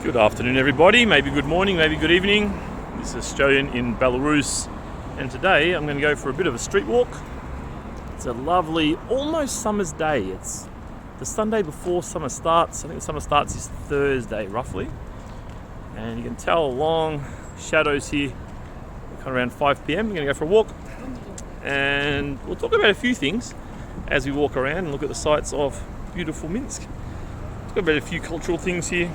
Good afternoon, everybody. Maybe good morning, maybe good evening. This is Australian in Belarus, and today I'm going to go for a bit of a street walk. It's a lovely, almost summer's day. It's the Sunday before summer starts. I think the summer starts this Thursday, roughly. And you can tell long shadows here, kind of around 5 p.m. We're going to go for a walk, and we'll talk about a few things as we walk around and look at the sights of beautiful Minsk. Talk about a few cultural things here.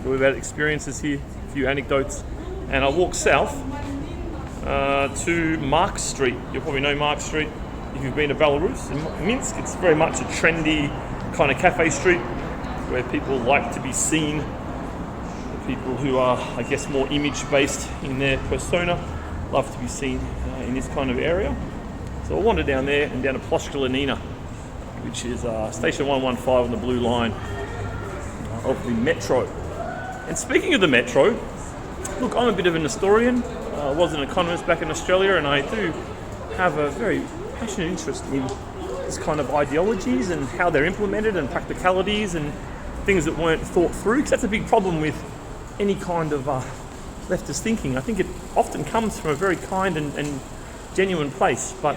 Talk about experiences here, a few anecdotes, and I'll walk south to Minsk Street. You'll probably know Minsk Street if you've been to Belarus. In Minsk, it's very much a trendy kind of cafe street where people like to be seen. People who are, I guess, more image-based in their persona love to be seen in this kind of area. So I'll wander down there and down to Ploshka, which is station 115 on the blue line of the metro. And speaking of the metro, look, I'm a bit of an historian. I was an economist back in Australia, and I do have a very passionate interest in this kind of ideologies and how they're implemented and practicalities and things that weren't thought through, because that's a big problem with any kind of leftist thinking. I think it often comes from a very kind and genuine place, but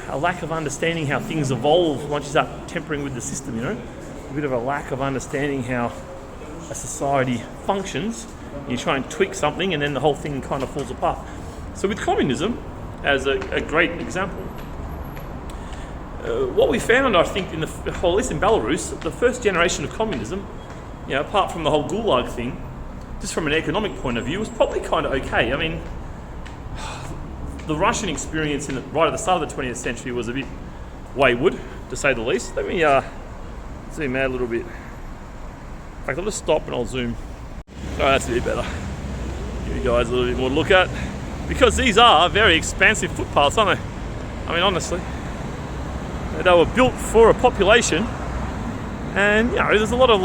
a lack of understanding how things evolve once you start tempering with the system, a bit of a lack of understanding how a society functions. You try and tweak something and then the whole thing kind of falls apart. So with communism as a great example, what we found, I think, at least in Belarus, the first generation of communism, apart from the whole Gulag thing, just from an economic point of view, was probably kind of okay. I mean, the Russian experience right at the start of the 20th century was a bit wayward, to say the least. Let me zoom out a little bit. In fact, I'll just stop and I'll zoom. Oh, that's a bit better. Give you guys a little bit more to look at. Because these are very expansive footpaths, aren't they? I mean, honestly. They were built for a population. And, there's a lot of,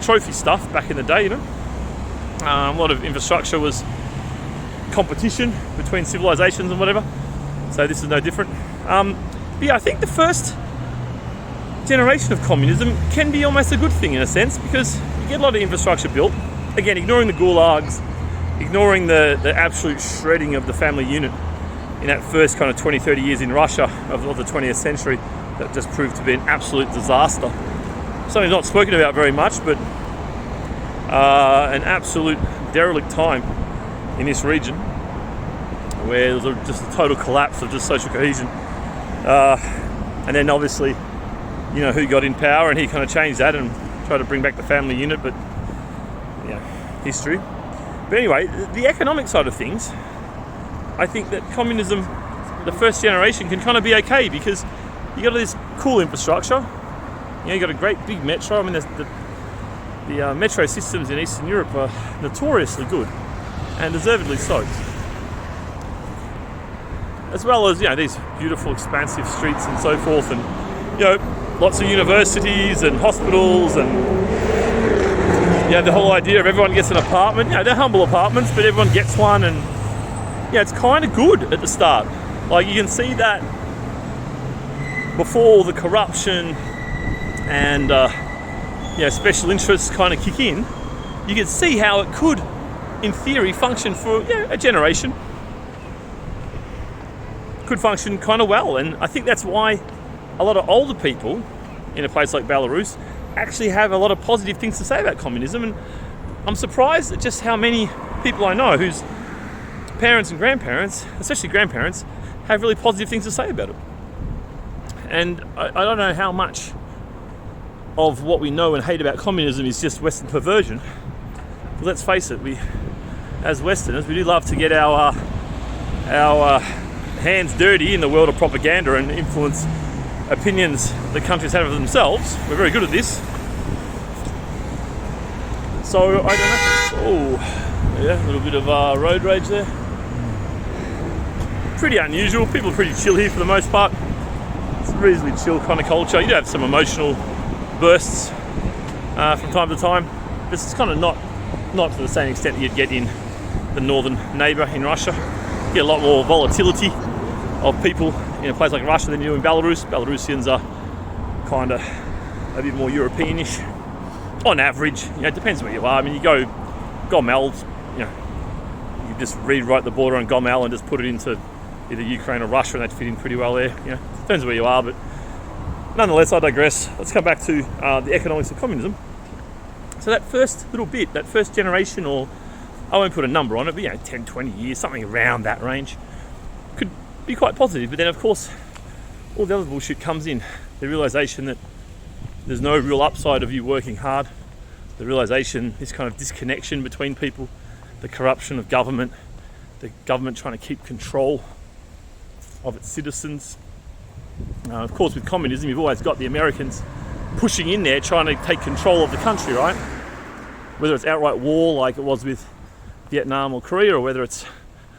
trophy stuff back in the day, A lot of infrastructure was competition between civilizations and whatever. So this is no different. I think the first generation of communism can be almost a good thing in a sense, because you get a lot of infrastructure built. Again, ignoring the gulags, ignoring the absolute shredding of the family unit in that first kind of 20, 30 years in Russia of the 20th century, that just proved to be an absolute disaster. Something not spoken about very much, but an absolute derelict time in this region where there was just a total collapse of just social cohesion. And then obviously, who got in power, and he kind of changed that and tried to bring back the family unit, but history. But anyway, the economic side of things, I think that communism, the first generation, can kind of be okay, because you got this cool infrastructure. You got a great big metro. I mean, the metro systems in Eastern Europe are notoriously good, and deservedly so. As well as, these beautiful, expansive streets and so forth, and, lots of universities and hospitals, and, the whole idea of everyone gets an apartment. They're humble apartments, but everyone gets one, and, it's kind of good at the start. You can see that before all the corruption and special interests kind of kick in, you can see how it could, in theory, function for a generation. Could function kind of well, and I think that's why a lot of older people in a place like Belarus actually have a lot of positive things to say about communism. And I'm surprised at just how many people I know whose parents and grandparents, especially grandparents, have really positive things to say about it. And I don't know how much of what we know and hate about communism is just Western perversion. But let's face it, we, as Westerners, we do love to get our hands dirty in the world of propaganda and influence opinions that countries have of themselves. We're very good at this. So I don't know. A little bit of road rage there. Pretty unusual. People are pretty chill here for the most part. It's a reasonably chill kind of culture. You do have some emotional bursts from time to time. This is kind of not to the same extent that you'd get in the northern neighbour in Russia. You get a lot more volatility of people in a place like Russia than you do in Belarus. Belarusians are kind of a bit more Europeanish. on average, it depends where you are. I mean, you go Gomel, you just rewrite the border on Gomel and just put it into either Ukraine or Russia, and that'd fit in pretty well there. Depends where you are, but nonetheless, I digress. Let's come back to the economics of communism. So that first little bit, that first generation, or I won't put a number on it, but 10, 20 years, something around that range, could be quite positive. But then, of course, all the other bullshit comes in. The realization that there's no real upside of you working hard. The realization, this kind of disconnection between people, the corruption of government, the government trying to keep control of its citizens. Of course, with communism, you've always got the Americans pushing in there, trying to take control of the country, right? Whether it's outright war like it was with Vietnam or Korea, or whether it's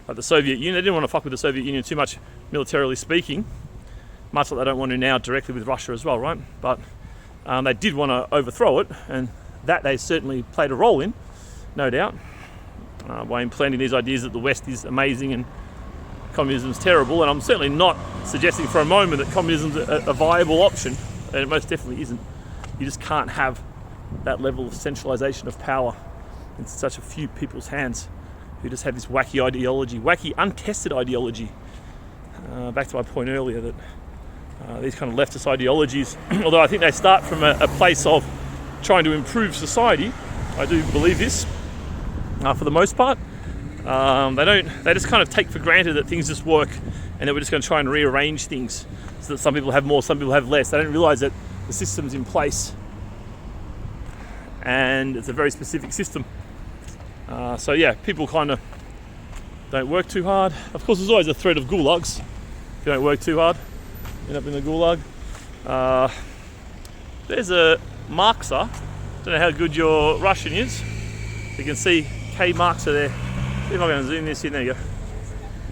like the Soviet Union. They didn't want to fuck with the Soviet Union too much, militarily speaking, much like they don't want to now directly with Russia as well, right? But they did want to overthrow it, and that they certainly played a role in, no doubt, by implanting these ideas that the West is amazing and communism is terrible. And I'm certainly not suggesting for a moment that communism is a viable option, and it most definitely isn't. You just can't have that level of centralization of power in such a few people's hands who just have this wacky ideology, wacky untested ideology. Back to my point earlier that these kind of leftist ideologies, although I think they start from a place of trying to improve society, I do believe this for the most part. They just kind of take for granted that things just work, and that we're just going to try and rearrange things so that some people have more, some people have less. They don't realize that the system's in place and it's a very specific system. People kind of don't work too hard. Of course, there's always a threat of gulags. If you don't work too hard, you end up in the gulag. There's a Marxa. Don't know how good your Russian is. You can see K Marxa there. See if I can zoom this in. There you go.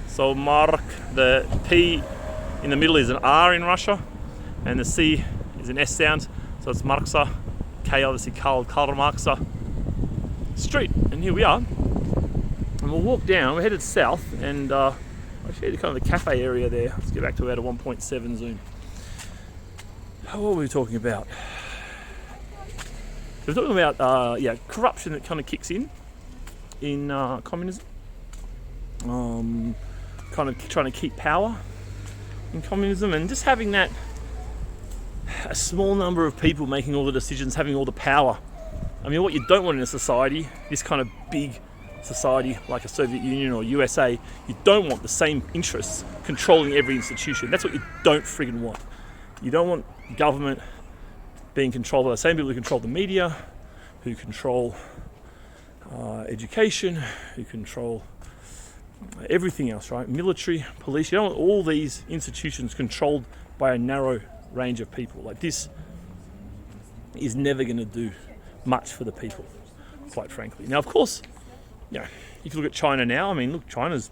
So Mark, the P in the middle is an R in Russia, and the C is an S sound. So it's Marxa. K obviously Karl Marxa Street. And here we are. And we'll walk down. We're headed south, and I'll show you kind of the cafe area there. Let's get back to about a 1.7 zoom. What were we talking about? We're talking about corruption that kind of kicks in communism. Kind of trying to keep power in communism, and just having that a small number of people making all the decisions, having all the power. I mean, what you don't want in a society, this kind of big society like a Soviet Union or USA, you don't want the same interests controlling every institution. That's what you don't friggin' want. You don't want government being controlled by the same people who control the media, who control education, who control everything else, right? Military, police. You don't want all these institutions controlled by a narrow range of people. Like, this is never going to do much for the people, quite frankly. Now, of course, if you look at China now, I mean, look, China's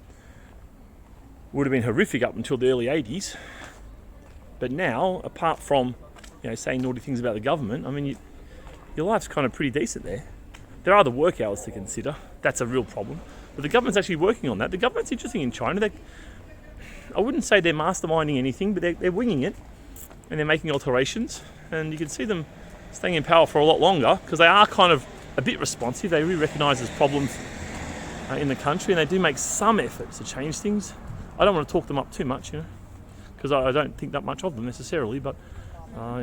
would have been horrific up until the early 80s. But now, apart from, saying naughty things about the government, I mean, your life's kind of pretty decent there. There are the work hours to consider. That's a real problem. But the government's actually working on that. The government's interesting in China. I wouldn't say they're masterminding anything, but they're winging it, and they're making alterations. And you can see them staying in power for a lot longer because they are kind of a bit responsive. They really recognise there's problems in the country, and they do make some efforts to change things. I don't want to talk them up too much, because I don't think that much of them necessarily, but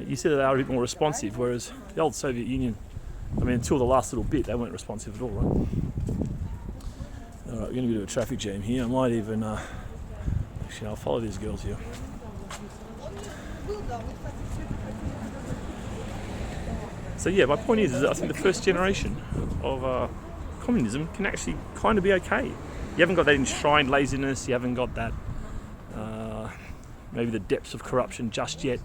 you see that they are a bit more responsive, whereas the old Soviet Union, I mean, until the last little bit, they weren't responsive at all, right? Alright, we're going to do a traffic jam here. I might even, actually, I'll follow these girls here. So my point is that I think the first generation of communism can actually kind of be okay. You haven't got that enshrined laziness, you haven't got that maybe the depths of corruption just yet,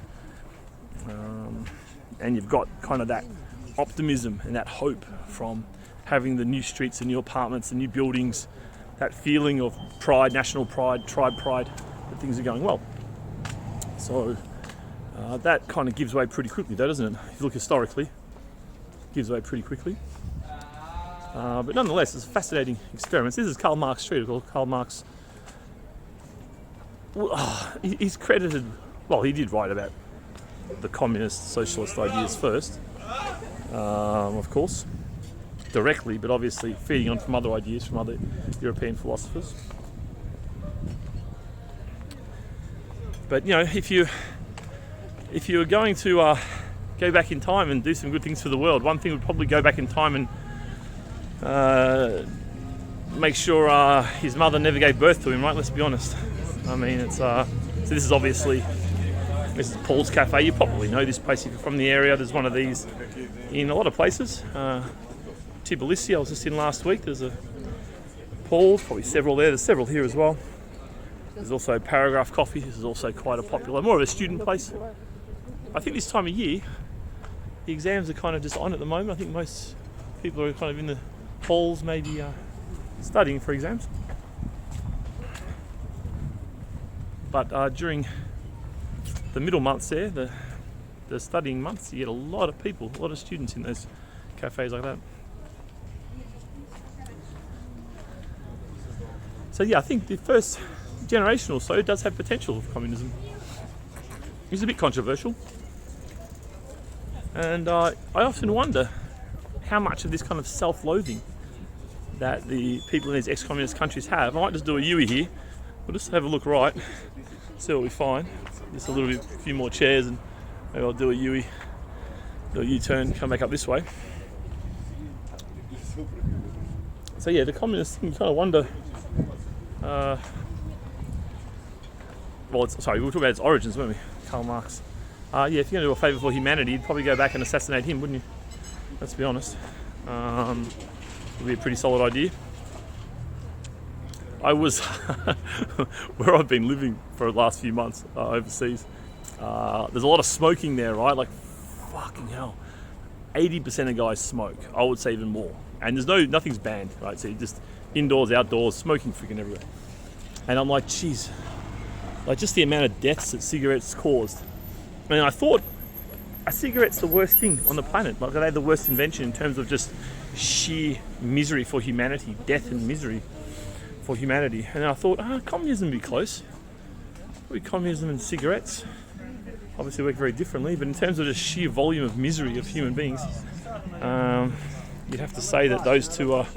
and you've got kind of that optimism and that hope from having the new streets, the new apartments, the new buildings, that feeling of pride, national pride, tribe pride, that things are going well. So that kind of gives way pretty quickly, though, doesn't it? If you look historically, it gives way pretty quickly. But nonetheless, it's a fascinating experiment. This is Karl Marx Street. Karl Marx, he's credited, he did write about the communist, socialist ideas first. of course, directly, but obviously feeding on from other ideas from other European philosophers. But if you were going to go back in time and do some good things for the world, one thing would probably go back in time and make sure his mother never gave birth to him, right? Let's be honest. I mean, it's so this is Paul's Cafe. You probably know this place if you're from the area. There's one of these in a lot of places. Tbilisi, I was just in last week. There's a Paul's, probably several there. There's several here as well. There's also Paragraph Coffee. This is also quite a popular, more of a student place. I think this time of year, the exams are kind of just on at the moment. I think most people are kind of in the halls, maybe studying for exams. But during the middle months there, the studying months, you get a lot of people, a lot of students in those cafes like that. So yeah, I think the first generation or so does have potential of communism. It's a bit controversial, and I often wonder how much of this kind of self-loathing that the people in these ex-communist countries have. I might just do a Yui here. We'll just have a look right, see what we find. Just a few more chairs, and maybe I'll do a Yui, do a U-turn, come back up this way. So yeah, the communists, you kind of wonder. We were talking about its origins, weren't we? Karl Marx. Yeah, if you're going to do a favour for humanity, you'd probably go back and assassinate him, wouldn't you? Let's be honest. Would be a pretty solid idea. I was where I've been living for the last few months overseas. There's a lot of smoking there, right? Like fucking hell, 80% of guys smoke. I would say even more. And nothing's banned, right? So you just indoors, outdoors, smoking freaking everywhere. And I'm like, geez, like just the amount of deaths that cigarettes caused. I mean, I thought a cigarette's the worst thing on the planet. Like, are they the worst invention in terms of just sheer misery for humanity, death and misery for humanity? And I thought, communism would be close. Probably communism and cigarettes obviously work very differently, but in terms of the sheer volume of misery of human beings, you'd have to say that those two are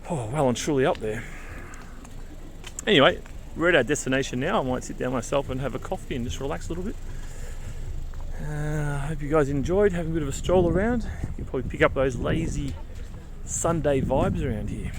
well and truly up there. Anyway, we're at our destination now. I might sit down myself and have a coffee and just relax a little bit. I hope you guys enjoyed having a bit of a stroll around. You can probably pick up those lazy Sunday vibes around here.